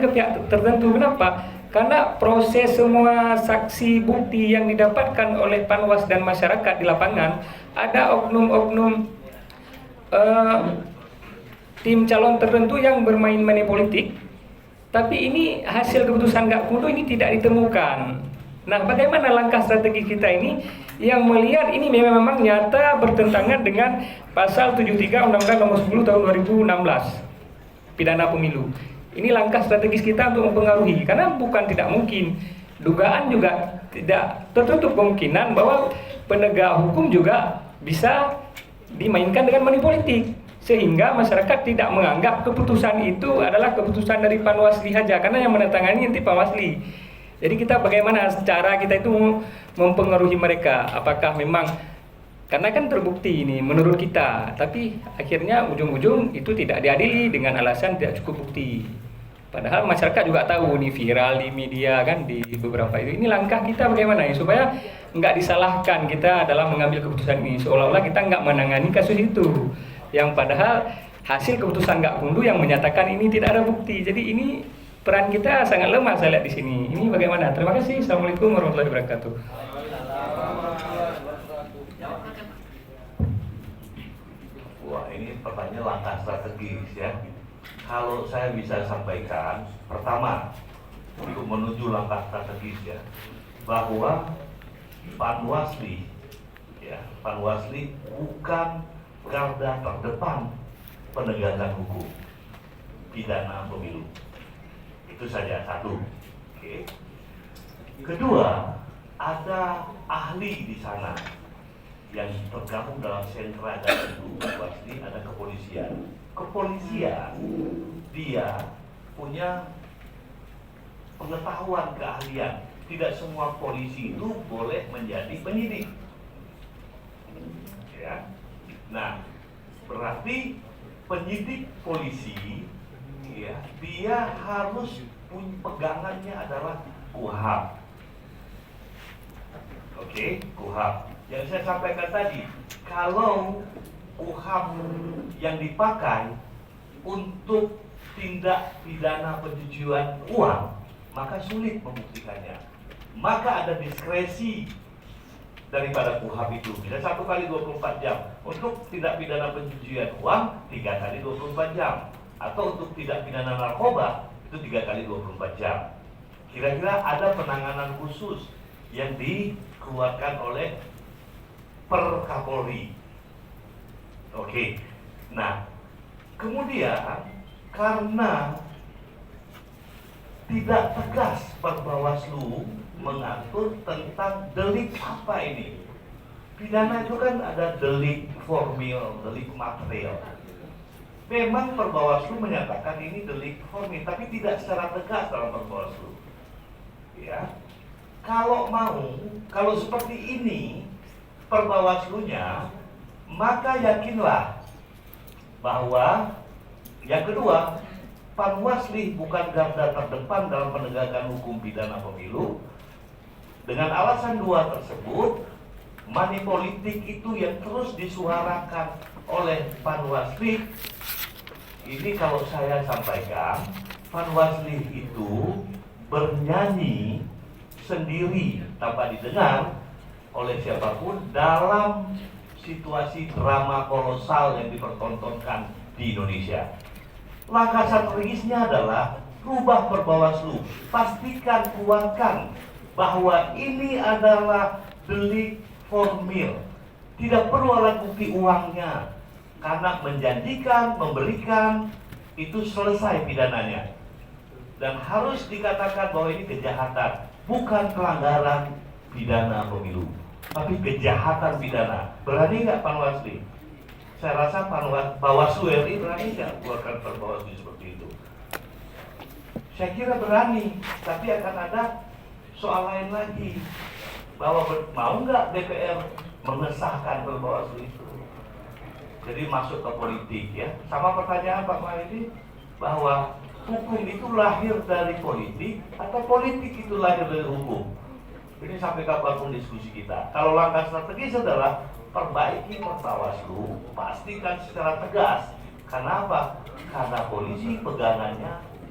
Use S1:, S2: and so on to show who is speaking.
S1: ke pihak tertentu. Kenapa? Karena proses semua saksi bukti yang didapatkan oleh Panwas dan masyarakat di lapangan, ada oknum-oknum tim calon tertentu yang bermain money politik, tapi ini hasil keputusan Gakumdu ini tidak ditemukan. Nah, bagaimana langkah strategi kita ini yang melihat ini memang nyata bertentangan dengan pasal 73 Undang-Undang Nomor 10 Tahun 2016 Pidana Pemilu. Ini langkah strategis kita untuk mempengaruhi, karena bukan tidak mungkin, dugaan juga tidak tertutup kemungkinan bahwa penegak hukum juga bisa dimainkan dengan money politik, sehingga masyarakat tidak menganggap keputusan itu adalah keputusan dari Panwasli saja, karena yang menandatangani nanti Panwasli. Jadi kita bagaimana cara kita itu mempengaruhi mereka, apakah memang, karena kan terbukti ini menurut kita, tapi akhirnya ujung-ujung itu tidak diadili dengan alasan tidak cukup bukti. Padahal masyarakat juga tahu nih, viral di media kan, di beberapa itu. Ini langkah kita bagaimana ya supaya nggak disalahkan kita dalam mengambil keputusan ini, seolah-olah kita nggak menangani kasus itu, yang padahal hasil keputusan Gakumdu yang menyatakan ini tidak ada bukti. Jadi ini peran kita sangat lemah saya lihat di sini. Ini bagaimana? Terima kasih. Assalamualaikum warahmatullahi wabarakatuh.
S2: Wah, ini pertanyaan langkah strategis ya. Kalau saya bisa sampaikan, pertama untuk menuju langkah strategis ya, bahwa Panwasli bukan garda terdepan penegakan hukum pidana pemilu. Itu saja, satu. Oke. Kedua, ada ahli di sana yang tergabung dalam sentra dan itu pasti ada kepolisian. Kepolisian dia punya pengetahuan, keahlian. Tidak semua polisi itu boleh menjadi penyidik. Ya. Nah, berarti penyidik polisi ya, dia harus punya pegangannya adalah KUHAP. Oke, KUHAP. Yang saya sampaikan tadi, kalau KUHAP yang dipakai untuk tindak pidana pencucian uang, maka sulit membuktikannya. Maka ada diskresi daripada KUHAP itu. Bisa 1 kali 24 jam. Untuk tindak pidana pencucian uang 3 kali 24 jam. Atau untuk tindak pidana narkoba itu 3 kali 24 jam. Kira-kira ada penanganan khusus yang dikeluarkan oleh Per Kapolri. Oke. Nah, kemudian karena tidak tegas Bawaslu mengatur tentang delik apa ini. Pidana itu kan ada delik formil, delik material. Memang Bawaslu menyatakan ini delik formil, tapi tidak secara tegas dalam Bawaslu. Ya, kalau seperti ini Bawaslunya, maka yakinlah bahwa yang kedua, Panwasli bukan garda terdepan dalam penegakan hukum pidana pemilu. Dengan alasan 2 tersebut, money politik itu yang terus disuarakan oleh Panwasli. Ini kalau saya sampaikan, Panwasli itu bernyanyi sendiri tanpa didengar oleh siapapun dalam situasi drama kolosal yang dipertontonkan di Indonesia. Langkah strategisnya adalah rubah Bawaslu, pastikan, kuatkan bahwa ini adalah delik formil, tidak perlu alat bukti uangnya, karena menjanjikan, memberikan itu selesai pidananya, dan harus dikatakan bahwa ini kejahatan, bukan pelanggaran pidana pemilu, tapi kejahatan pidana. Berani nggak Panwasli? Saya rasa Bawaslu RI berani nggak keluarkan Bawaslu seperti itu? Saya kira berani, tapi akan ada soal lain lagi, bahwa mau nggak DPR mengesahkan Bawaslu itu. Jadi masuk ke politik ya. Sama pertanyaan Pak Mahyudi, bahwa hukum itu lahir dari politik atau politik itu lahir dari hukum. Ini sampai kapanpun diskusi kita. Kalau langkah strategis adalah perbaiki Bawaslu, pastikan secara tegas. Karena apa? Karena polisi pegangannya